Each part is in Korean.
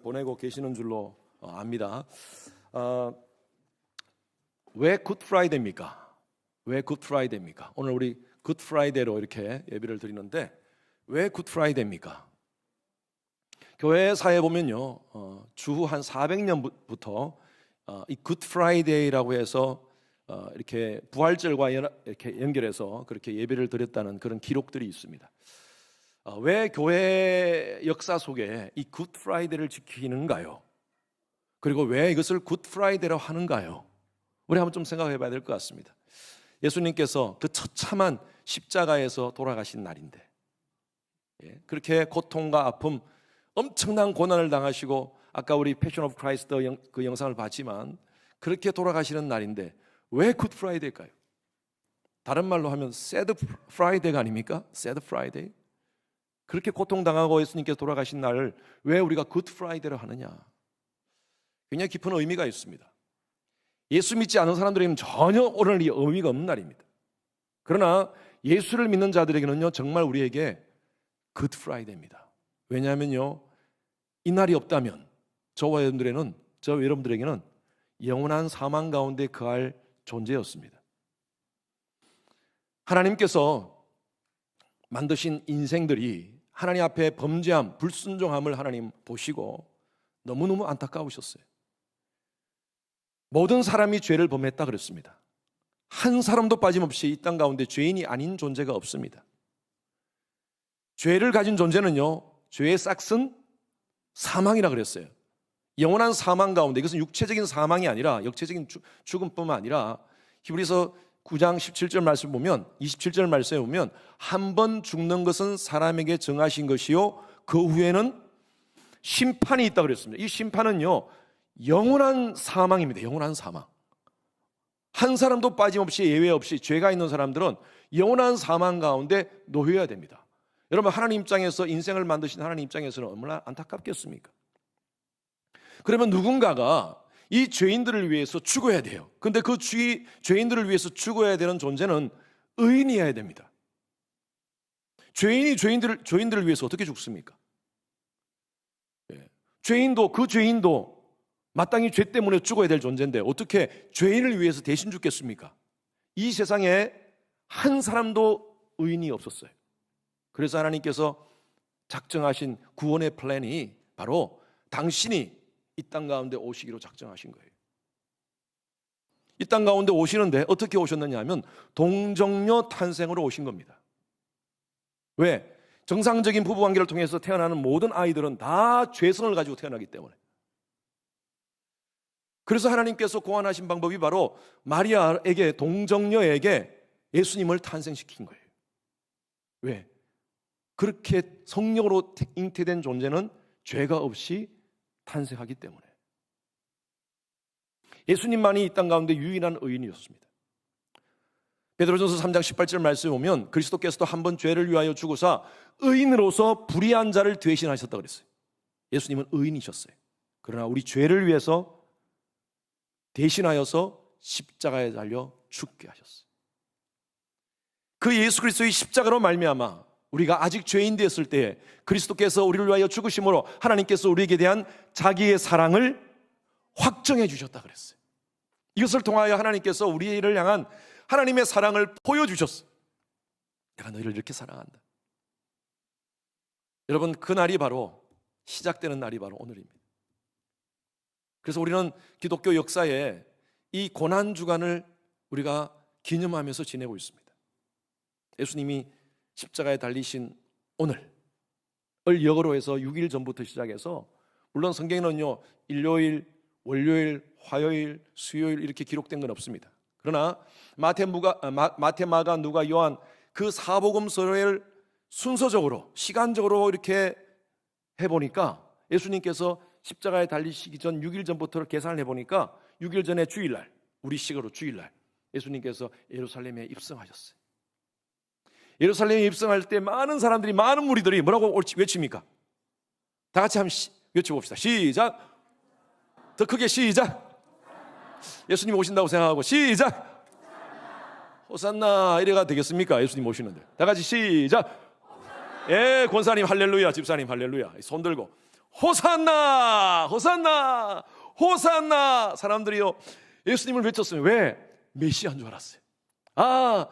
보내고 계시는 줄로 압니다. 왜 굿프라이데이입니까? 왜 굿프라이데이입니까? 오늘 우리 굿프라이데이로 이렇게 예배를 드리는데 왜 굿프라이데이입니까? 교회사에 보면요, 주후 한 400년부터 이 굿프라이데이라고 해서 이렇게 부활절과 이렇게 연결해서 그렇게 예배를 드렸다는 그런 기록들이 있습니다. 왜 교회 역사 속에 이 굿프라이데이를 지키는가요? 그리고 왜 이것을 굿프라이데이라고 하는가요? 우리 한번 좀 생각해 봐야 될 것 같습니다. 예수님께서 그 처참한 십자가에서 돌아가신 날인데, 그렇게 고통과 아픔, 엄청난 고난을 당하시고, 아까 우리 패션 오브 크라이스트 그 영상을 봤지만 그렇게 돌아가시는 날인데 왜 굿프라이데이일까요? 다른 말로 하면 새드 프라이데이가 아닙니까? 새드 프라이데이. 그렇게 고통당하고 예수님께서 돌아가신 날을 왜 우리가 굿프라이데이로 하느냐? 굉장히 깊은 의미가 있습니다. 예수 믿지 않은 사람들에게는 전혀 오늘 이 의미가 없는 날입니다. 그러나 예수를 믿는 자들에게는요, 정말 우리에게 굿프라이데이입니다. 왜냐하면요, 이 날이 없다면 저와 여러분들에게는 영원한 사망 가운데 거할 존재였습니다. 하나님께서 만드신 인생들이 하나님 앞에 범죄함, 불순종함을 하나님 보시고 너무너무 안타까우셨어요. 모든 사람이 죄를 범했다 그랬습니다. 한 사람도 빠짐없이 이 땅 가운데 죄인이 아닌 존재가 없습니다. 죄를 가진 존재는요, 죄의 싹은 사망이라 그랬어요. 영원한 사망 가운데, 이것은 육체적인 사망이 아니라 역체적인 죽음뿐만 아니라 히브리서 9장 17절 말씀 보면, 27절 말씀에 보면 한 번 죽는 것은 사람에게 정하신 것이요 그 후에는 심판이 있다 그랬습니다. 이 심판은요, 영원한 사망입니다. 영원한 사망. 한 사람도 빠짐없이 예외 없이 죄가 있는 사람들은 영원한 사망 가운데 놓여야 됩니다. 여러분, 하나님 입장에서, 인생을 만드신 하나님 입장에서는 얼마나 안타깝겠습니까? 그러면 누군가가 이 죄인들을 위해서 죽어야 돼요. 그런데 그 죄인들을 위해서 죽어야 되는 존재는 의인이어야 됩니다. 죄인이 죄인들을 위해서 어떻게 죽습니까? 그 죄인도 마땅히 죄 때문에 죽어야 될 존재인데 어떻게 죄인을 위해서 대신 죽겠습니까? 이 세상에 한 사람도 의인이 없었어요. 그래서 하나님께서 작정하신 구원의 플랜이 바로 당신이 이 땅 가운데 오시기로 작정하신 거예요. 이 땅 가운데 오시는데 어떻게 오셨느냐 하면 동정녀 탄생으로 오신 겁니다. 왜? 정상적인 부부관계를 통해서 태어나는 모든 아이들은 다 죄성을 가지고 태어나기 때문에. 그래서 하나님께서 고안하신 방법이 바로 마리아에게, 동정녀에게 예수님을 탄생시킨 거예요. 왜? 그렇게 성령으로 잉태된 존재는 죄가 없이 탄생하기 때문에. 예수님만이 이 땅 가운데 유일한 의인이었습니다. 베드로전서 3장 18절 말씀에 보면 그리스도께서도 한 번 죄를 위하여 죽으사 의인으로서 불의한 자를 대신하셨다고 그랬어요. 예수님은 의인이셨어요. 그러나 우리 죄를 위해서 대신하여서 십자가에 달려 죽게 하셨어요. 그 예수 그리스도의 십자가로 말미암아 우리가 아직 죄인 되었을 때에 그리스도께서 우리를 위하여 죽으심으로 하나님께서 우리에게 대한 자기의 사랑을 확정해 주셨다 그랬어요. 이것을 통하여 하나님께서 우리를 향한 하나님의 사랑을 보여주셨어요. 내가 너희를 이렇게 사랑한다. 여러분, 그 날이 바로 시작되는 날이 바로 오늘입니다. 그래서 우리는 기독교 역사에 이 고난주간을 우리가 기념하면서 지내고 있습니다. 예수님이 십자가에 달리신 오늘을 역으로 해서 6일 전부터 시작해서, 물론 성경에는요 일요일, 월요일, 화요일, 수요일 이렇게 기록된 건 없습니다. 그러나 마태, 마가, 누가, 요한 그 사복음서를 순서적으로 시간적으로 이렇게 해보니까 예수님께서 십자가에 달리시기 전 6일 전부터 계산을 해보니까 6일 전에 주일날, 우리 시각으로 주일날 예수님께서 예루살렘에 입성하셨어요. 예루살렘에 입성할 때 많은 사람들이, 많은 무리들이 뭐라고 외칩니까? 다 같이 한번 외쳐봅시다. 시작. 더 크게 시작. 예수님 오신다고 생각하고 시작. 호산나 이래가 되겠습니까? 예수님 오시는데 다 같이 시작. 예, 권사님 할렐루야, 집사님 할렐루야, 손 들고 호산나, 호산나, 호산나. 사람들이요 예수님을 외쳤어요. 왜? 메시아인 줄 알았어요. 아,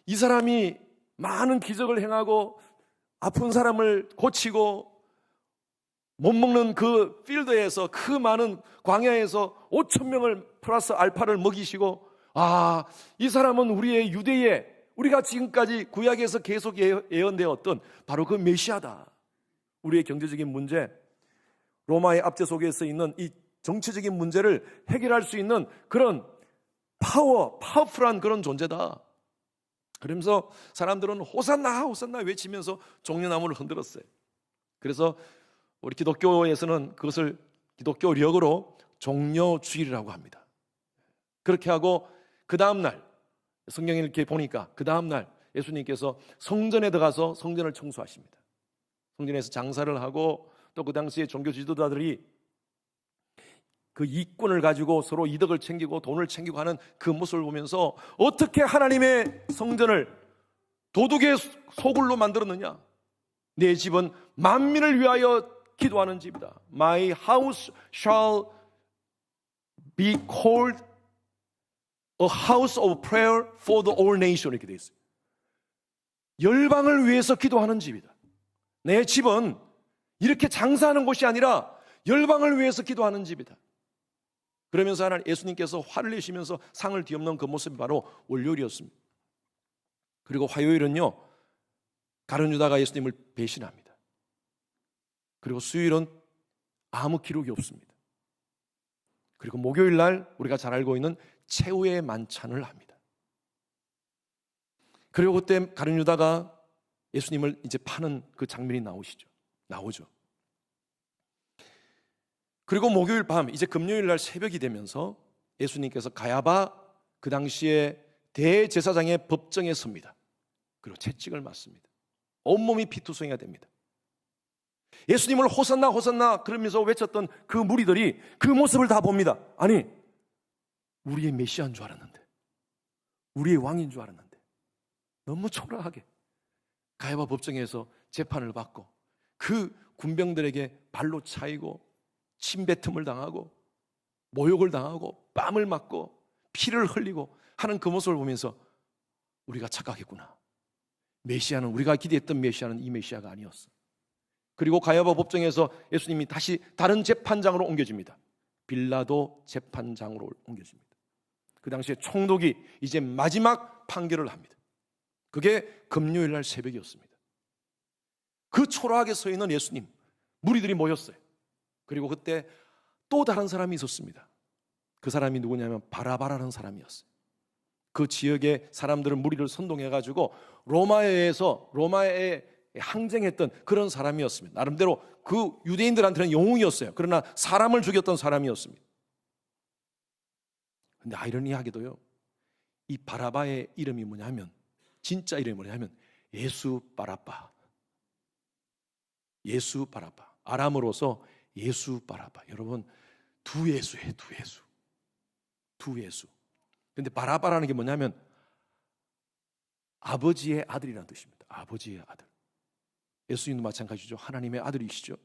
이 사람이 많은 기적을 행하고 아픈 사람을 고치고 못 먹는 그 필드에서, 그 많은 광야에서 5천 명을 플러스 알파를 먹이시고, 아, 이 사람은 우리의 유대의, 우리가 지금까지 구약에서 계속 예언되었던 바로 그 메시아다. 우리의 경제적인 문제, 로마의 압제 속에서 있는 이 정치적인 문제를 해결할 수 있는 그런 파워풀한 그런 존재다. 그러면서 사람들은 호산나, 호산나 외치면서 종려나무를 흔들었어요. 그래서 우리 기독교에서는 그것을 기독교력으로 종려주일이라고 합니다. 그렇게 하고 그 다음날 성경을 이렇게 보니까 그 다음날 예수님께서 성전에 들어가서 성전을 청소하십니다. 성전에서 장사를 하고 또 그 당시에 종교 지도자들이 그 이권을 가지고 서로 이득을 챙기고 돈을 챙기고 하는 그 모습을 보면서 어떻게 하나님의 성전을 도둑의 소굴로 만들었느냐. 내 집은 만민을 위하여 기도하는 집이다. My house shall be called a house of prayer for the all nation. 이렇게 되어 있어요. 열방을 위해서 기도하는 집이다. 내 집은 이렇게 장사하는 곳이 아니라 열방을 위해서 기도하는 집이다. 그러면서 하나님 예수님께서 화를 내시면서 상을 뒤엎는 그 모습이 바로 월요일이었습니다. 그리고 화요일은요, 가룟 유다가 예수님을 배신합니다. 그리고 수요일은 아무 기록이 없습니다. 그리고 목요일 날 우리가 잘 알고 있는 최후의 만찬을 합니다. 그리고 그때 가룟 유다가 예수님을 이제 파는 그 장면이 나오죠. 그리고 목요일 밤, 이제 금요일 날 새벽이 되면서 예수님께서 가야바 그 당시에 대제사장의 법정에 섭니다. 그리고 채찍을 맞습니다. 온몸이 피투성이가 됩니다. 예수님을 호산나 호산나 그러면서 외쳤던 그 무리들이 그 모습을 다 봅니다. 아니, 우리의 메시아인 줄 알았는데, 우리의 왕인 줄 알았는데 너무 초라하게 가야바 법정에서 재판을 받고 그 군병들에게 발로 차이고 침뱉음을 당하고 모욕을 당하고 뺨을 맞고 피를 흘리고 하는 그 모습을 보면서 우리가 착각했구나. 메시아는, 우리가 기대했던 메시아는 이 메시아가 아니었어. 그리고 가야바 법정에서 예수님이 다시 다른 재판장으로 옮겨집니다. 빌라도 재판장으로 옮겨집니다. 그 당시에 총독이 이제 마지막 판결을 합니다. 그게 금요일 날 새벽이었습니다. 그 초라하게 서 있는 예수님, 무리들이 모였어요. 그리고 그때 또 다른 사람이 있었습니다. 그 사람이 누구냐면 바라바라는 사람이었어요. 그 지역의 사람들은 무리를 선동해가지고 로마에 항쟁했던 그런 사람이었습니다. 나름대로 그 유대인들한테는 영웅이었어요. 그러나 사람을 죽였던 사람이었습니다. 근데 아이러니하게도요, 이 바라바의 이름이 뭐냐면, 진짜 이름이 뭐냐면 예수 바라바. 예수 바라바. 아람어로서 예수 바라바. 여러분, 두 예수예요. 두 예수. 근데 바라바라는 게 뭐냐면 아버지의 아들이라는 뜻입니다. 아버지의 아들. 예수님도 마찬가지죠. 하나님의 아들이시죠.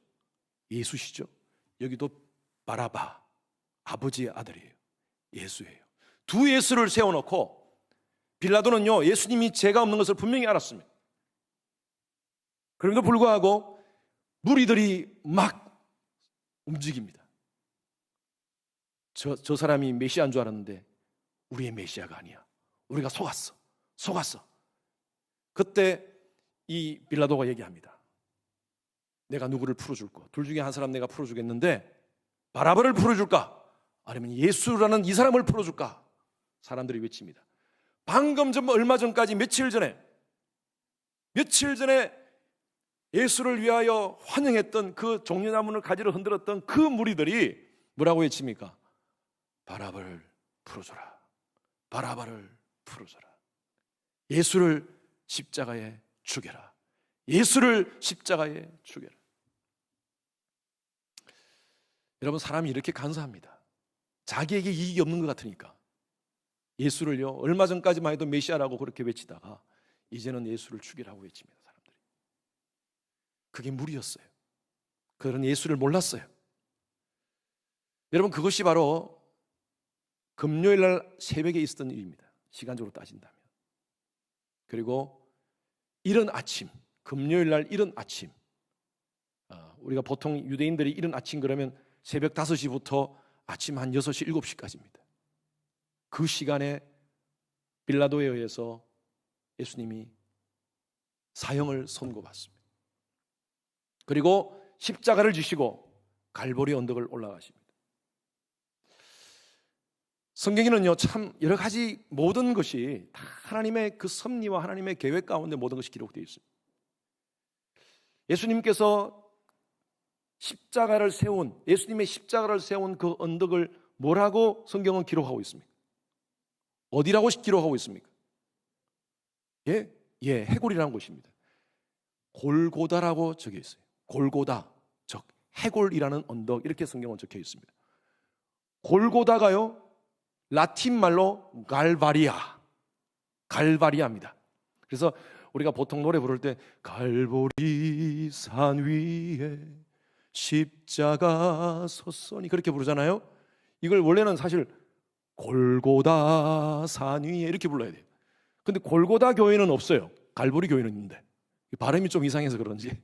예수시죠. 여기도 바라바, 아버지의 아들이에요. 예수예요. 두 예수를 세워놓고 빌라도는요, 예수님이 죄가 없는 것을 분명히 알았습니다. 그럼에도 불구하고 무리들이 막 움직입니다. 저 사람이 메시아인 줄 알았는데 우리의 메시아가 아니야. 우리가 속았어. 그때 이 빌라도가 얘기합니다. 내가 누구를 풀어줄까? 둘 중에 한 사람 내가 풀어주겠는데 바라바를 풀어줄까? 아니면 예수라는 이 사람을 풀어줄까? 사람들이 외칩니다. 방금 전 얼마 전까지 며칠 전에 예수를 위하여 환영했던 그 종려나무를 가지러 흔들었던 그 무리들이 뭐라고 외칩니까? 바라바를 풀어줘라. 바라바를 풀어줘라. 예수를 십자가에 죽여라. 예수를 십자가에 죽여라. 여러분, 사람이 이렇게 간사합니다. 자기에게 이익이 없는 것 같으니까 예수를요, 얼마 전까지만 해도 메시아라고 그렇게 외치다가 이제는 예수를 죽이라고 외칩니다. 사람들이. 그게 무리였어요. 그런 예수를 몰랐어요. 여러분, 그것이 바로 금요일 날 새벽에 있었던 일입니다. 시간적으로 따진다면. 그리고 이른 아침, 금요일 날 이른 아침, 우리가 보통 유대인들이 이른 아침 그러면 새벽 5시부터 아침 한 6시, 7시까지입니다. 그 시간에 빌라도에 의해서 예수님이 사형을 선고받습니다. 그리고 십자가를 지시고 갈보리 언덕을 올라가십니다. 성경에는요, 참 여러 가지 모든 것이 다 하나님의 그 섭리와 하나님의 계획 가운데 모든 것이 기록되어 있습니다. 예수님께서 예수님의 십자가를 세운 그 언덕을 뭐라고 성경은 기록하고 있습니까? 어디라고 기록하고 있습니까? 해골이라는 곳입니다. 골고다라고 적혀 있어요. 골고다, 즉 해골이라는 언덕, 이렇게 성경은 적혀 있습니다. 골고다가요, 라틴 말로 갈바리아입니다. 그래서 우리가 보통 노래 부를 때 갈보리 산 위에 십자가 섰으니 그렇게 부르잖아요. 이걸 원래는 사실 골고다 산 위에 이렇게 불러야 돼요. 근데 골고다 교회는 없어요. 갈보리 교회는 있는데 발음이 좀 이상해서 그런지.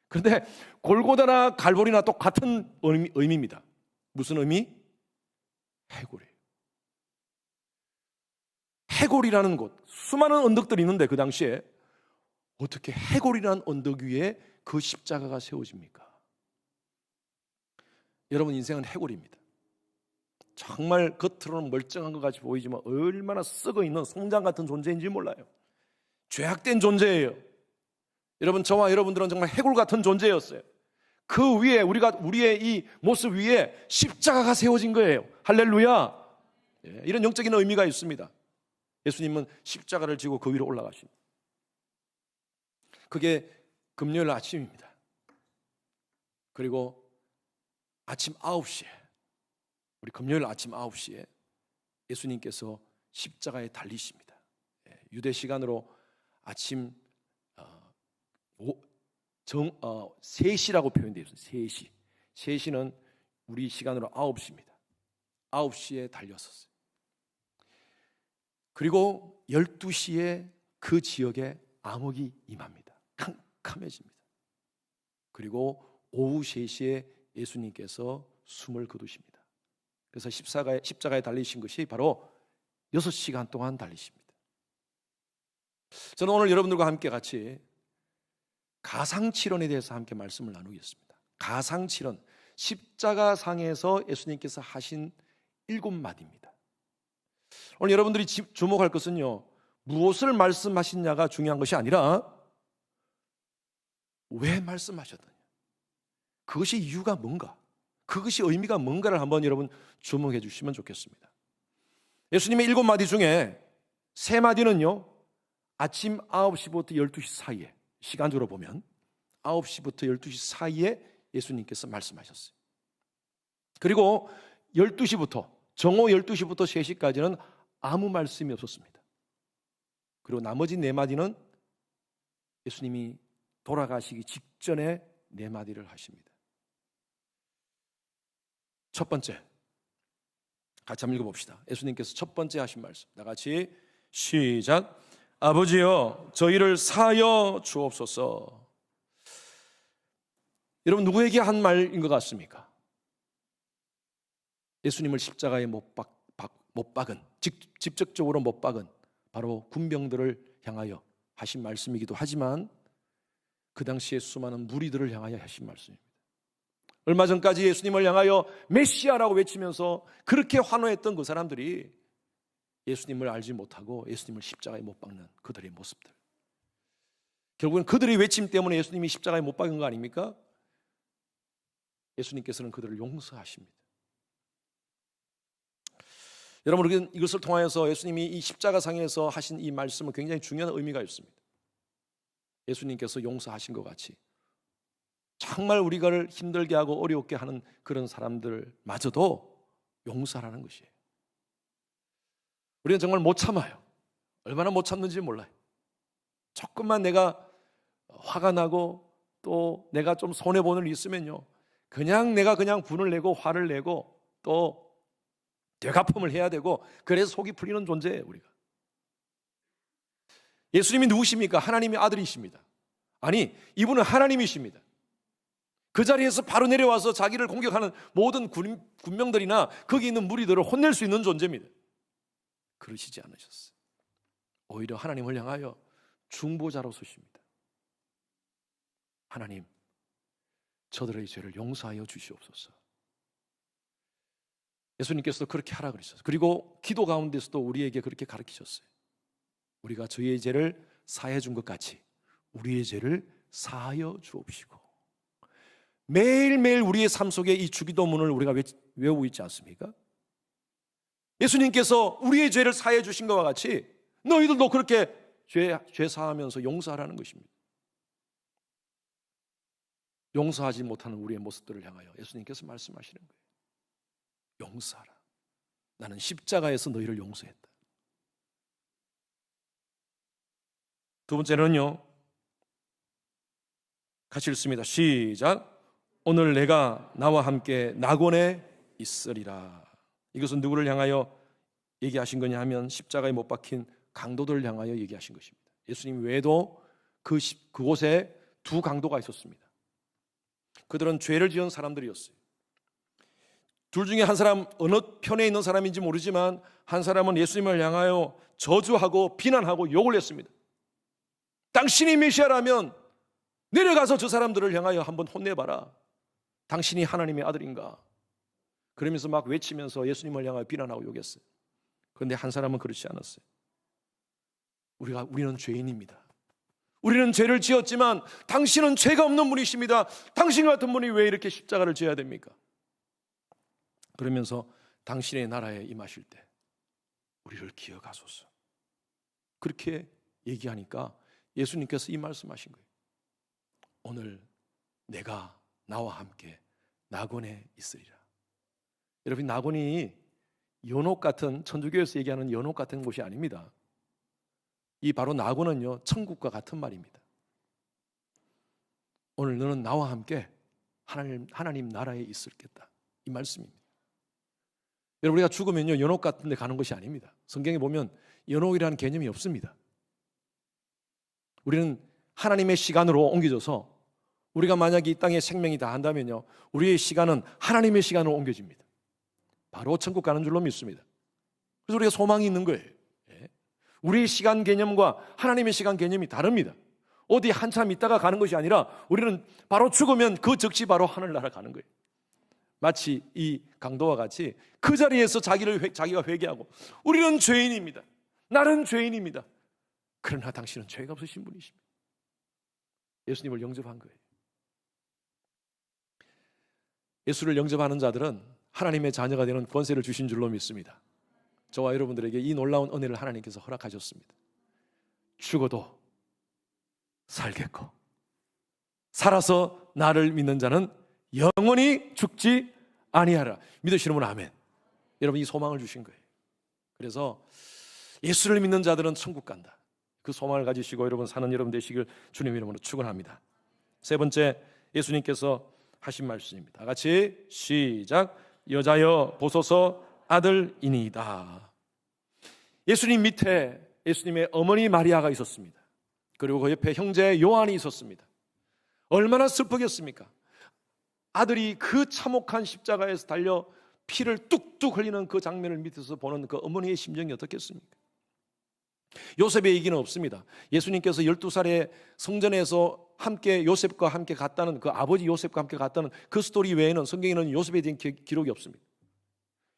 그런데 골고다나 갈보리나 똑같은 의미입니다. 무슨 의미? 해골이에요. 해골이라는 곳, 수많은 언덕들이 있는데 그 당시에 어떻게 해골이라는 언덕 위에 그 십자가가 세워집니까? 여러분, 인생은 해골입니다. 정말 겉으로는 멀쩡한 것 같이 보이지만 얼마나 썩어있는 송장 같은 존재인지 몰라요. 죄악된 존재예요. 여러분, 저와 여러분들은 정말 해골 같은 존재였어요. 그 위에 우리의 이 모습 위에 십자가가 세워진 거예요. 할렐루야. 이런 영적인 의미가 있습니다. 예수님은 십자가를 지고 그 위로 올라가십니다. 그게 금요일 아침입니다. 그리고 아침 9시에, 우리 금요일 아침 9시에 예수님께서 십자가에 달리십니다. 유대 시간으로 아침 3시라고 표현되어 있습니다. 3시. 3시는 우리 시간으로 9시입니다. 9시에 달렸었어요. 그리고 12시에 그 지역에 암흑이 임합니다. 캄캄해집니다. 그리고 오후 3시에 예수님께서 숨을 거두십니다. 그래서 십자가에 달리신 것이 바로 6시간 동안 달리십니다. 저는 오늘 여러분들과 함께 같이 가상칠언에 대해서 함께 말씀을 나누겠습니다. 가상칠언, 십자가상에서 예수님께서 하신 7마디입니다. 오늘 여러분들이 주목할 것은요, 무엇을 말씀하시냐가 중요한 것이 아니라 왜 말씀하셨느냐, 그것이 이유가 뭔가, 그것이 의미가 뭔가를 한번 여러분 주목해 주시면 좋겠습니다. 예수님의 7마디 중에 3마디는요 아침 9시부터 12시 사이에, 시간적으로 보면 9시부터 12시 사이에 예수님께서 말씀하셨어요. 그리고 12시부터 정오 12시부터 3시까지는 아무 말씀이 없었습니다. 그리고 나머지 4마디는 예수님이 돌아가시기 직전에 4마디를 하십니다. 첫 번째, 같이 한번 읽어봅시다. 예수님께서 첫 번째 하신 말씀, 나같이 시작. 아버지여, 저희를 사하여 주옵소서. 여러분, 누구에게 한 말인 것 같습니까? 예수님을 십자가에 못 박은, 직접적으로 못 박은 바로 군병들을 향하여 하신 말씀이기도 하지만 그 당시에 수많은 무리들을 향하여 하신 말씀입니다. 얼마 전까지 예수님을 향하여 메시아라고 외치면서 그렇게 환호했던 그 사람들이 예수님을 알지 못하고 예수님을 십자가에 못 박는 그들의 모습들, 결국은 그들의 외침 때문에 예수님이 십자가에 못 박은 거 아닙니까? 예수님께서는 그들을 용서하십니다. 여러분, 우리는 이것을 통하여서 예수님이 이 십자가상에서 하신 이 말씀은 굉장히 중요한 의미가 있습니다. 예수님께서 용서하신 것 같이 정말 우리가 힘들게 하고 어렵게 하는 그런 사람들마저도 용서하라는 것이에요. 우리는 정말 못 참아요. 얼마나 못 참는지 몰라요. 조금만 내가 화가 나고 또 내가 좀 손해보는 일 있으면요, 내가 그냥 분을 내고 화를 내고 또 되갚음을 해야 되고, 그래서 속이 풀리는 존재예요, 우리가. 예수님이 누구십니까? 하나님의 아들이십니다. 아니, 이분은 하나님이십니다. 그 자리에서 바로 내려와서 자기를 공격하는 모든 군명들이나 거기 있는 무리들을 혼낼 수 있는 존재입니다. 그러시지 않으셨어요. 오히려 하나님을 향하여 중보자로 서십니다. 하나님, 저들의 죄를 용서하여 주시옵소서. 예수님께서도 그렇게 하라 그러셨어요. 그리고 기도 가운데서도 우리에게 그렇게 가르치셨어요. 우리가 저희의 죄를 사해 준 것 같이 우리의 죄를 사하여 주옵시고. 매일매일 우리의 삶 속에 이 주기도문을 우리가 외우고 있지 않습니까? 예수님께서 우리의 죄를 사해 주신 것과 같이 너희들도 그렇게 죄 사하면서 용서하라는 것입니다. 용서하지 못하는 우리의 모습들을 향하여 예수님께서 말씀하시는 거예요. 용서하라. 나는 십자가에서 너희를 용서했다. 두 번째는요, 같이 읽습니다. 시작. 오늘 내가 나와 함께 낙원에 있으리라. 이것은 누구를 향하여 얘기하신 거냐 하면 십자가에 못 박힌 강도들을 향하여 얘기하신 것입니다. 예수님 외에도 그곳에 두 강도가 있었습니다. 그들은 죄를 지은 사람들이었어요. 둘 중에 한 사람, 어느 편에 있는 사람인지 모르지만 한 사람은 예수님을 향하여 저주하고 비난하고 욕을 했습니다. 당신이 메시아라면 내려가서 저 사람들을 향하여 한번 혼내봐라. 당신이 하나님의 아들인가? 그러면서 막 외치면서 예수님을 향하여 비난하고 욕했어요. 그런데 한 사람은 그렇지 않았어요. 우리는 죄인입니다. 우리는 죄를 지었지만 당신은 죄가 없는 분이십니다. 당신 같은 분이 왜 이렇게 십자가를 져야 됩니까? 그러면서 당신의 나라에 임하실 때 우리를 기억하소서. 그렇게 얘기하니까 예수님께서 이 말씀하신 거예요. 오늘 내가 나와 함께 낙원에 있으리라. 여러분, 낙원이 연옥 같은, 천주교에서 얘기하는 연옥 같은 곳이 아닙니다. 이 바로 낙원은요, 천국과 같은 말입니다. 오늘 너는 나와 함께 하나님 나라에 있을겠다, 이 말씀입니다. 여러분, 우리가 죽으면요, 연옥 같은 데 가는 것이 아닙니다. 성경에 보면 연옥이라는 개념이 없습니다. 우리는 하나님의 시간으로 옮겨져서, 우리가 만약에 이 땅에 생명이 다한다면요, 우리의 시간은 하나님의 시간으로 옮겨집니다. 바로 천국 가는 줄로 믿습니다. 그래서 우리가 소망이 있는 거예요. 우리의 시간 개념과 하나님의 시간 개념이 다릅니다. 어디 한참 있다가 가는 것이 아니라 우리는 바로 죽으면 그 즉시 바로 하늘나라 가는 거예요. 마치 이 강도와 같이 그 자리에서 자기가 회개하고, 우리는 죄인입니다. 나는 죄인입니다. 그러나 당신은 죄가 없으신 분이십니다. 예수님을 영접한 거예요. 예수를 영접하는 자들은 하나님의 자녀가 되는 권세를 주신 줄로 믿습니다. 저와 여러분들에게 이 놀라운 은혜를 하나님께서 허락하셨습니다. 죽어도 살겠고 살아서 나를 믿는 자는 영원히 죽지 아니하라. 믿으시는 분 아멘. 여러분, 이 소망을 주신 거예요. 그래서 예수를 믿는 자들은 천국 간다. 그 소망을 가지시고 여러분 사는 여러분 되시길 주님 이름으로 축원합니다. 세 번째, 예수님께서 하신 말씀입니다. 다 같이 시작. 여자여 보소서 아들이니이다. 예수님 밑에 예수님의 어머니 마리아가 있었습니다. 그리고 그 옆에 형제 요한이 있었습니다. 얼마나 슬프겠습니까? 아들이 그 참혹한 십자가에서 달려 피를 뚝뚝 흘리는 그 장면을 밑에서 보는 그 어머니의 심정이 어떻겠습니까? 요셉의 얘기는 없습니다. 예수님께서 12살에 성전에서 함께 요셉과 함께 갔다는, 그 아버지 요셉과 함께 갔다는 그 스토리 외에는 성경에는 요셉에 대한 기록이 없습니다.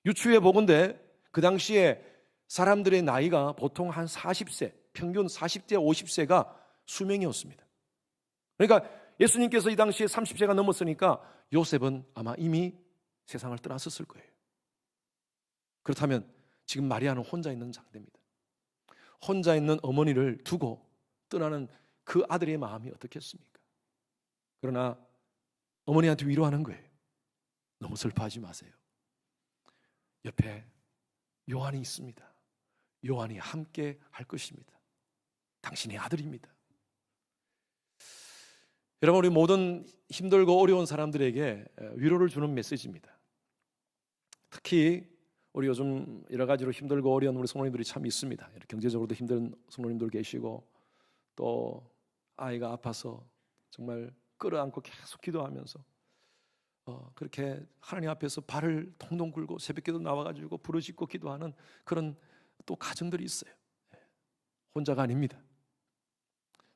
유추해 보건대 그 당시에 사람들의 나이가 보통 한 40세, 평균 40대 50세가 수명이었습니다. 그러니까 예수님께서 이 당시에 30세가 넘었으니까 요셉은 아마 이미 세상을 떠났었을 거예요. 그렇다면 지금 마리아는 혼자 있는 상태입니다. 혼자 있는 어머니를 두고 떠나는 그 아들의 마음이 어떻겠습니까? 그러나 어머니한테 위로하는 거예요. 너무 슬퍼하지 마세요. 옆에 요한이 있습니다. 요한이 함께 할 것입니다. 당신의 아들입니다. 여러분, 우리 모든 힘들고 어려운 사람들에게 위로를 주는 메시지입니다. 특히 우리 요즘 여러 가지로 힘들고 어려운 우리 성도님들이 참 있습니다. 경제적으로도 힘든 성도님들 계시고, 또 아이가 아파서 정말 끌어안고 계속 기도하면서 그렇게 하나님 앞에서 발을 동동 굴고 새벽기도 나와가지고 부르짖고 기도하는 그런 또 가정들이 있어요. 혼자가 아닙니다.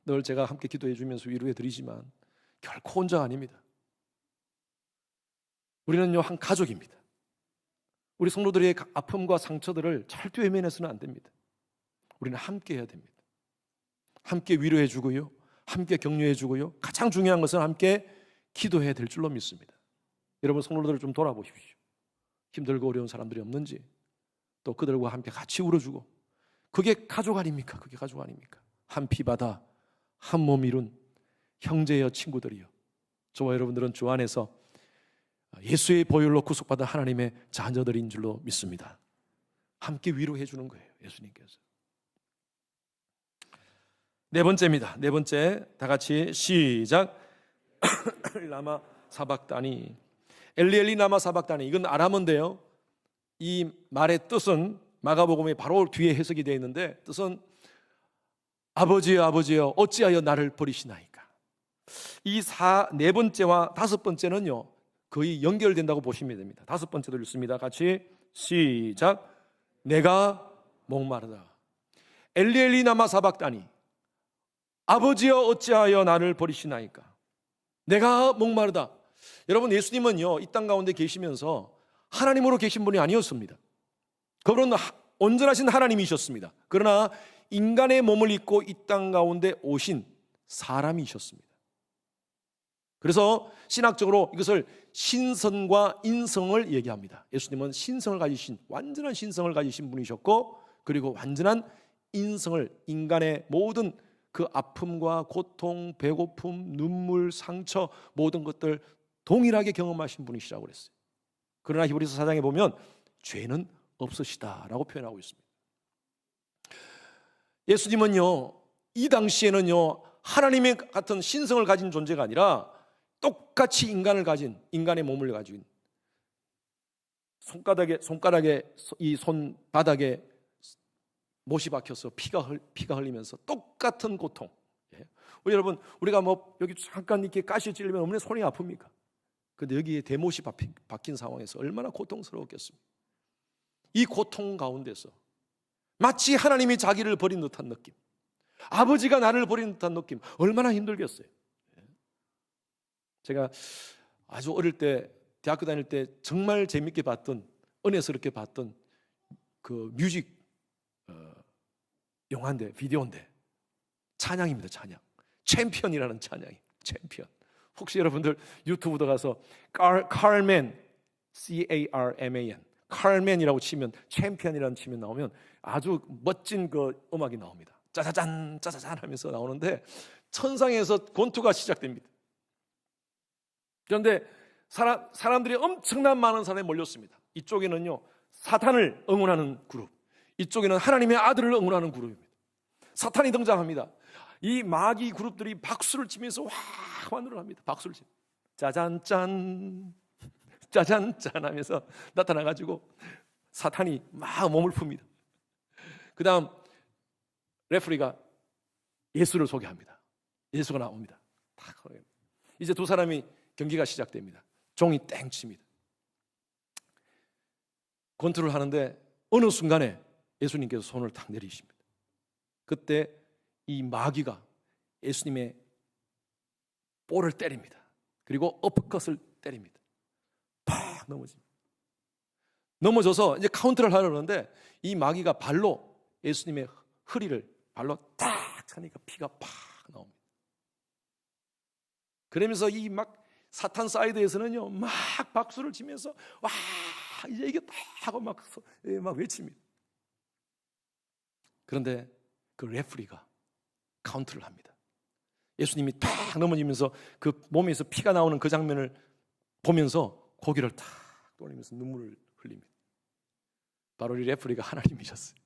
늘 제가 함께 기도해 주면서 위로해 드리지만 결코 혼자가 아닙니다. 우리는요, 한 가족입니다. 우리 성도들의 아픔과 상처들을 절대 외면해서는 안 됩니다. 우리는 함께 해야 됩니다. 함께 위로해 주고요, 함께 격려해 주고요, 가장 중요한 것은 함께 기도해야 될 줄로 믿습니다. 여러분, 성도들을 좀 돌아보십시오. 힘들고 어려운 사람들이 없는지, 또 그들과 함께 같이 울어주고, 그게 가족 아닙니까? 그게 가족 아닙니까? 한 피바다 한 몸 이룬 형제여 친구들이요, 저와 여러분들은 주 안에서 예수의 보혈로 구속받은 하나님의 자녀들인 줄로 믿습니다. 함께 위로해 주는 거예요, 예수님께서. 네 번째입니다. 네 번째, 다 같이 시작. 라마 사박다니. 엘리엘리 라마 사박다니. 이건 아람어인데요, 이 말의 뜻은 마가복음에 바로 뒤에 해석이 되어 있는데, 뜻은 아버지여 아버지여 어찌하여 나를 버리시나이까. 이 네 번째와 다섯 번째는요 거의 연결된다고 보시면 됩니다. 다섯 번째도 읽습니다. 같이 시작. 내가 목마르다. 엘리엘리 라마 사박다니. 아버지여 어찌하여 나를 버리시나이까. 내가 목마르다. 여러분, 예수님은요 이 땅 가운데 계시면서 하나님으로 계신 분이 아니었습니다. 그분은 온전하신 하나님이셨습니다. 그러나 인간의 몸을 입고 이 땅 가운데 오신 사람이셨습니다. 그래서 신학적으로 이것을 신성과 인성을 얘기합니다. 예수님은 신성을 가지신, 완전한 신성을 가지신 분이셨고, 그리고 완전한 인성을, 인간의 모든 그 아픔과 고통, 배고픔, 눈물, 상처, 모든 것들 동일하게 경험하신 분이시라고 그랬어요. 그러나 히브리서 4장에 보면 죄는 없으시다라고 표현하고 있습니다. 예수님은요 이 당시에는요 하나님의 같은 신성을 가진 존재가 아니라 똑같이 인간을 가진, 인간의 몸을 가진, 손가락에 이 손바닥에 못이 박혀서 피가 흘리면서 똑같은 고통. 우리 여러분, 우리가 뭐 여기 잠깐 이렇게 가시 찔리면 얼마나 손이 아픕니까? 근데 여기에 대못이 박힌 상황에서 얼마나 고통스러웠겠습니까? 이 고통 가운데서 마치 하나님이 자기를 버린 듯한 느낌, 아버지가 나를 버린 듯한 느낌, 얼마나 힘들겠어요. 제가 아주 어릴 때, 대학교 다닐 때 정말 재밌게 봤던, 은혜스럽게 봤던 그 뮤직 영화인데, 비디오인데 찬양입니다. 찬양. 챔피언이라는 찬양이. 챔피언. 혹시 여러분들 유튜브도 가서 칼맨, C-A-R-M-A-N, 칼맨이라고 치면, 챔피언이라는 치면 나오면 아주 멋진 그 음악이 나옵니다. 짜자잔 짜자잔 하면서 나오는데 천상에서 권투가 시작됩니다. 그런데 사람들이 엄청난 많은 사람이 몰렸습니다. 이쪽에는요 사탄을 응원하는 그룹, 이쪽에는 하나님의 아들을 응원하는 그룹입니다. 사탄이 등장합니다. 이 마귀 그룹들이 박수를 치면서 와 환호를 합니다. 박수를 치면서 짜잔짠 짜잔짠 하면서 나타나가지고 사탄이 막 몸을 풉니다. 그 다음 레프리가 예수를 소개합니다. 예수가 나옵니다. 이제 두 사람이 경기가 시작됩니다. 종이 땡 칩니다. 권투를 하는데 어느 순간에 예수님께서 손을 탁 내리십니다. 그때 이 마귀가 예수님의 볼을 때립니다. 그리고 어퍼컷을 때립니다. 팍 넘어집니다. 넘어져서 이제 카운트를 하려는데 이 마귀가 발로 예수님의 허리를 발로 딱 차니까 피가 팍 나옵니다. 그러면서 이 막 사탄 사이드에서는요 막 박수를 치면서 와 이제 이겼다 하고 막 외칩니다. 그런데 그 레프리가 카운트를 합니다. 예수님이 탁 넘어지면서 그 몸에서 피가 나오는 그 장면을 보면서 고개를 탁 돌리면서 눈물을 흘립니다. 바로 이 레프리가 하나님이셨어요.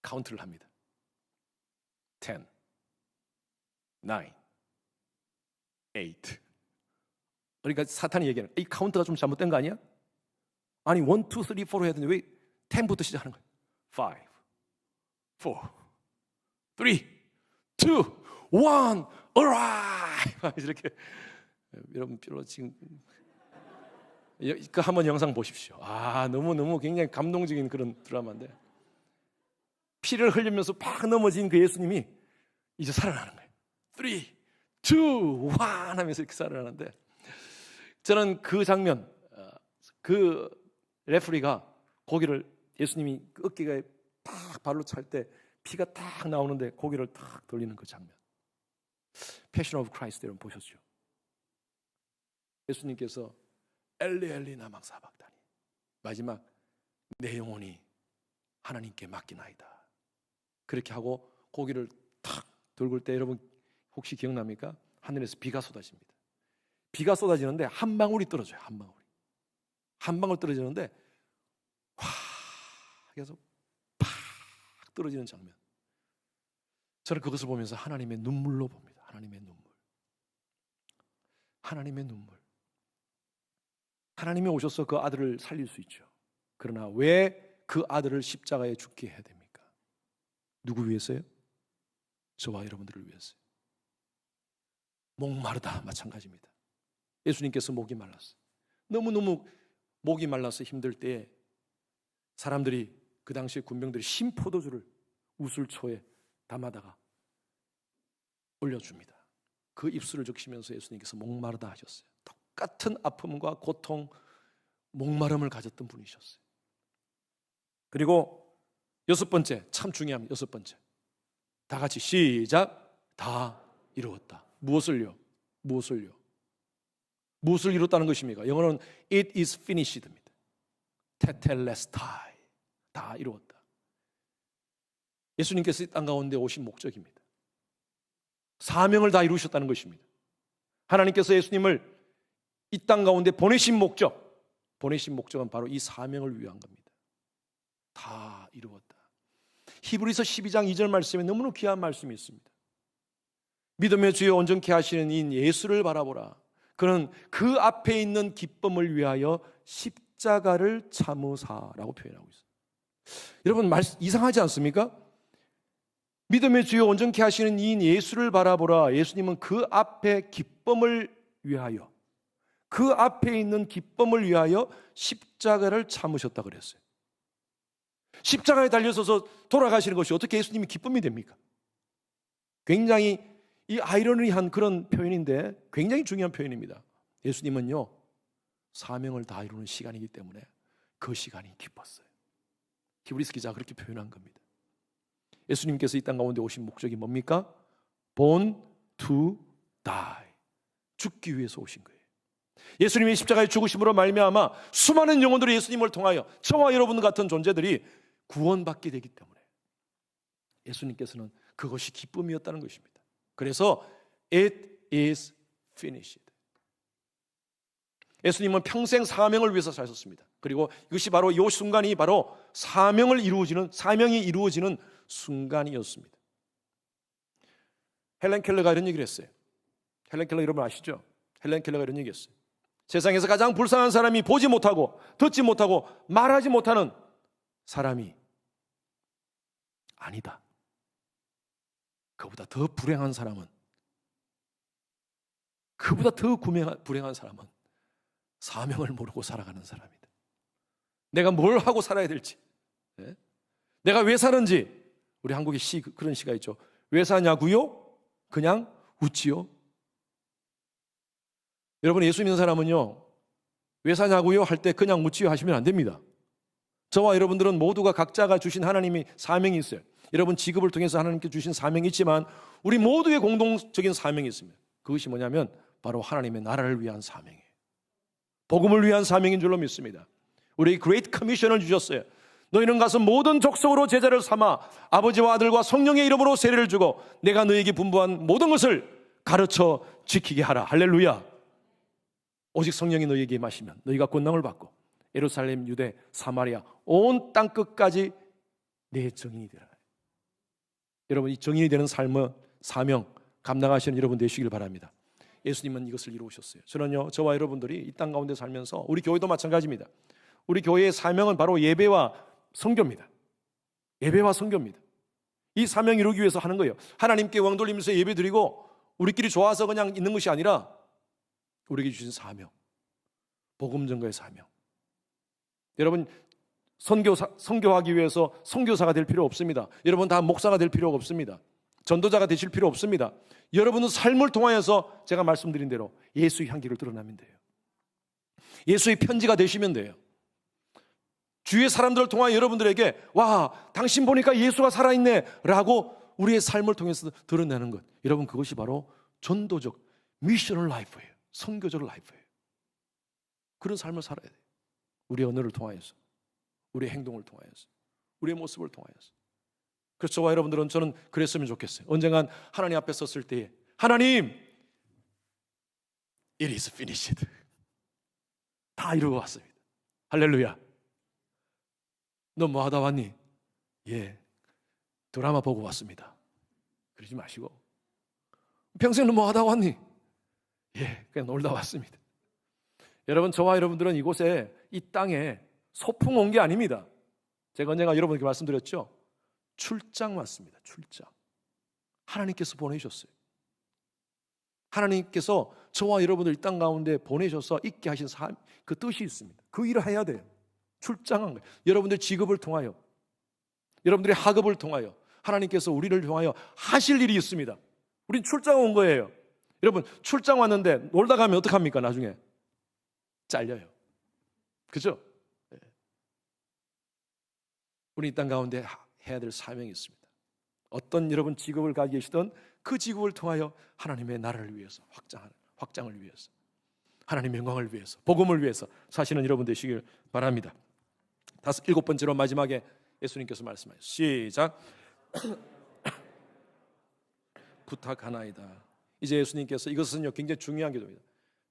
카운트를 합니다. 10, 9, 그러니까 사탄이 얘기하는 이 카운트가 좀 잘못된 거 아니야? 아니 1, 2, 3, 4로 해야 되는데 왜 10부터 시작하는 거야? 5, 4, 3, 2, 1, arrive! 이렇게 여러분 지금 그 한번 영상 보십시오. 너무 굉장히 감동적인 그런 드라마인데 피를 흘리면서 팍 넘어진 그 예수님이 이제 살아나는 거예요. 3, 2, 1 하면서 이렇게 살아나는데 저는 그 장면, 그 레프리가 고개를 예수님이 그 어깨가 딱 발로 찰 때 피가 딱 나오는데 고개를 딱 돌리는 그 장면. 패션 오브 크라이스트 여러분 보셨죠? 예수님께서 엘리 엘리 나막 사박다니 마지막 내 영혼이 하나님께 맡기나이다 그렇게 하고 고개를 탁 돌굴 때 여러분 혹시 기억납니까? 하늘에서 비가 쏟아집니다. 비가 쏟아지는데 한 방울이 떨어져요. 한 방울 떨어지는데 와 그래서 팍 떨어지는 장면. 저는 그것을 보면서 하나님의 눈물로 봅니다. 하나님의 눈물. 하나님이 오셔서 그 아들을 살릴 수 있죠. 그러나 왜 그 아들을 십자가에 죽게 해야 됩니까? 누구 위해서요? 저와 여러분들을 위해서요. 목마르다 마찬가지입니다. 예수님께서 목이 말랐어요. 너무너무 목이 말라서 힘들 때에 사람들이 그 당시에 군병들이 신포도주를 우슬초에 담아다가 올려줍니다. 그 입술을 적시면서 예수님께서 목마르다 하셨어요. 똑같은 아픔과 고통, 목마름을 가졌던 분이셨어요. 그리고 여섯 번째, 참 중요합니다. 여섯 번째, 다 같이 시작. 다 이루었다. 무엇을 이뤘다는 것입니까? 영어로는 It is finished입니다. 테텔레스타이, 다 이루었다. 예수님께서 이 땅 가운데 오신 목적입니다. 사명을 다 이루셨다는 것입니다. 하나님께서 예수님을 이 땅 가운데 보내신 목적은 바로 이 사명을 위한 겁니다. 다 이루었다. 히브리서 12장 2절 말씀에 너무나 귀한 말씀이 있습니다. 믿음의 주여 온전케 하시는 이인 예수를 바라보라. 그는 그 앞에 있는 기쁨을 위하여 십자가를 참으사라고 표현하고 있어요. 여러분 이상하지 않습니까? 믿음의 주여 온전케 하시는 이인 예수를 바라보라. 예수님은 그 앞에 기쁨을 위하여, 그 앞에 있는 기쁨을 위하여 십자가를 참으셨다 그랬어요. 십자가에 달려서서 돌아가시는 것이 어떻게 예수님이 기쁨이 됩니까? 굉장히 이 아이러니한 그런 표현인데 굉장히 중요한 표현입니다. 예수님은요 사명을 다 이루는 시간이기 때문에 그 시간이 기뻤어요. 히브리서 기자가 그렇게 표현한 겁니다. 예수님께서 이 땅 가운데 오신 목적이 뭡니까? Born to die, 죽기 위해서 오신 거예요. 예수님의 십자가의 죽으심으로 말미암아 수많은 영혼들이 예수님을 통하여 저와 여러분 같은 존재들이 구원받게 되기 때문에 예수님께서는 그것이 기쁨이었다는 것입니다. 그래서 It is finished. 예수님은 평생 사명을 위해서 사셨습니다. 그리고 이것이 바로 이 순간이 바로 사명이 이루어지는 순간이었습니다. 헬렌 켈러가 이런 얘기를 했어요. 헬렌 켈러 여러분 아시죠? 헬렌 켈러가 이런 얘기했어요. 세상에서 가장 불쌍한 사람이 보지 못하고 듣지 못하고 말하지 못하는 사람이 아니다. 그보다 더 불행한 사람은 사명을 모르고 살아가는 사람이다. 내가 뭘 하고 살아야 될지, 내가 왜 사는지. 우리 한국에 그런 시가 있죠. 왜 사냐고요? 그냥 웃지요. 여러분 예수 믿는 사람은요 왜 사냐고요? 할 때 그냥 묻지요 하시면 안 됩니다. 저와 여러분들은 모두가 각자가 주신 하나님이 사명이 있어요. 여러분 직업을 통해서 하나님께 주신 사명이 있지만 우리 모두의 공동적인 사명이 있습니다. 그것이 뭐냐면 바로 하나님의 나라를 위한 사명이에요. 복음을 위한 사명인 줄로 믿습니다. 우리에게 그레이트 커미션을 주셨어요. 너희는 가서 모든 족속으로 제자를 삼아 아버지와 아들과 성령의 이름으로 세례를 주고 내가 너희에게 분부한 모든 것을 가르쳐 지키게 하라. 할렐루야. 오직 성령이 너희에게 임하시면 너희가 권능을 받고 예루살렘, 유대, 사마리아 온 땅 끝까지 내 증인이 되라. 여러분 이 증인이 되는 삶의 사명 감당하시는 여러분 되시길 바랍니다. 예수님은 이것을 이루셨어요. 저는요, 저와 여러분들이 이 땅 가운데 살면서, 우리 교회도 마찬가지입니다. 우리 교회의 사명은 바로 예배와 선교입니다. 예배와 선교입니다. 이 사명 이루기 위해서 하는 거예요. 하나님께 영광 돌리면서 예배 드리고 우리끼리 좋아서 그냥 있는 것이 아니라 우리에게 주신 사명, 복음 전가의 사명. 여러분, 선교하기 위해서 선교사가 될 필요 없습니다. 여러분 다 목사가 될 필요가 없습니다. 전도자가 되실 필요 없습니다. 여러분은 삶을 통하여서 제가 말씀드린 대로 예수의 향기를 드러나면 돼요. 예수의 편지가 되시면 돼요. 주위의 사람들을 통하여 여러분들에게 와, 당신 보니까 예수가 살아있네 라고 우리의 삶을 통해서 드러내는 것, 여러분 그것이 바로 전도적 미셔널 라이프예요. 선교적 라이프예요. 그런 삶을 살아야 돼요. 우리의 언어를 통하여서, 우리의 행동을 통하여서, 우리의 모습을 통하여서. 그래서 저와 여러분들은, 저는 그랬으면 좋겠어요. 언젠간 하나님 앞에 섰을 때에, 하나님, it is finished. 다 이루고 왔습니다. 할렐루야. 너 뭐 하다 왔니? 예, 드라마 보고 왔습니다. 그러지 마시고, 평생 너 뭐 하다 왔니? 예, 그냥 놀다 왔습니다. 여러분, 저와 여러분들은 이곳에, 이 땅에 소풍 온 게 아닙니다. 제가 언젠가 여러분에게 말씀드렸죠. 출장 왔습니다. 출장. 하나님께서 보내셨어요. 하나님께서 저와 여러분들 이 땅 가운데 보내셔서 있게 하신 그 뜻이 있습니다. 그 일을 해야 돼요. 출장한 거예요. 여러분들 직업을 통하여, 여러분들의 학업을 통하여 하나님께서 우리를 통하여 하실 일이 있습니다. 우린 출장 온 거예요. 여러분, 출장 왔는데 놀다 가면 어떡합니까? 나중에 잘려요. 그죠? 우리 이 땅 가운데 해야 될 사명이 있습니다. 어떤 여러분 직업을 가지고 계시던 그 직업을 통하여 하나님의 나라를 위해서, 확장을 위해서, 하나님의 영광을 위해서, 복음을 위해서 사시는 여러분 되시길 바랍니다. 일곱 번째로 마지막에 예수님께서 말씀하셨어요. 시작. 부탁하나이다. 이제 예수님께서, 이것은요 굉장히 중요한 기도입니다.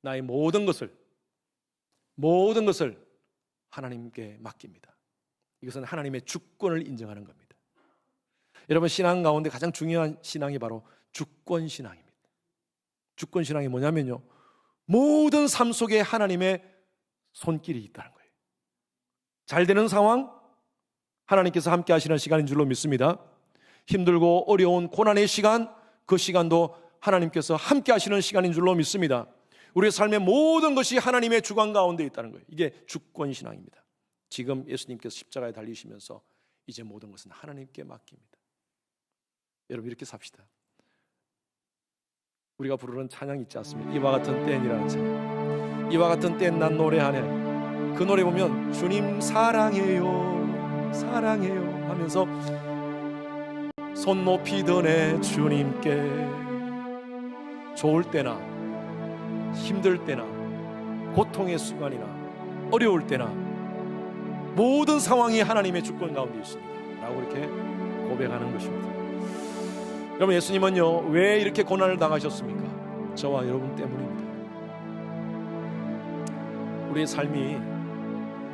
나의 모든 것을 하나님께 맡깁니다. 이것은 하나님의 주권을 인정하는 겁니다. 여러분, 신앙 가운데 가장 중요한 신앙이 바로 주권신앙입니다. 주권신앙이 뭐냐면요, 모든 삶 속에 하나님의 손길이 있다는 거예요. 잘 되는 상황, 하나님께서 함께 하시는 시간인 줄로 믿습니다. 힘들고 어려운 고난의 시간, 그 시간도 하나님께서 함께 하시는 시간인 줄로 믿습니다. 우리의 삶의 모든 것이 하나님의 주관 가운데 있다는 거예요. 이게 주권신앙입니다. 지금 예수님께서 십자가에 달리시면서 이제 모든 것은 하나님께 맡깁니다. 여러분, 이렇게 삽시다. 우리가 부르는 찬양 있지 않습니까? 이와 같은 때엔이라는 찬양. 이와 같은 때엔 난 노래하네. 그 노래 보면 주님 사랑해요, 사랑해요 하면서 손 높이 드네 주님께. 좋을 때나 힘들 때나 고통의 순간이나 어려울 때나 모든 상황이 하나님의 주권 가운데 있습니다 라고 이렇게 고백하는 것입니다. 여러분, 예수님은요 왜 이렇게 고난을 당하셨습니까? 저와 여러분 때문입니다. 우리의 삶이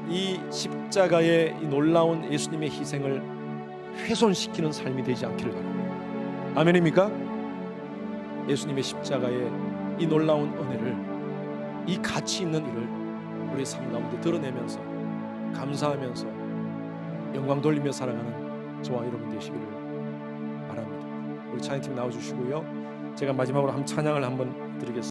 이 십자가의 이 놀라운 예수님의 희생을 훼손시키는 삶이 되지 않기를 바랍니다. 아멘입니까? 예수님의 십자가의 이 놀라운 은혜를, 이 가치 있는 일을 우리 삶 가운데 드러내면서 감사하면서 영광 돌리며 살아가는 저와 여러분 되시기를 바랍니다. 우리 찬양팀 나와주시고요, 제가 마지막으로 한 찬양을 한번 드리겠습니다.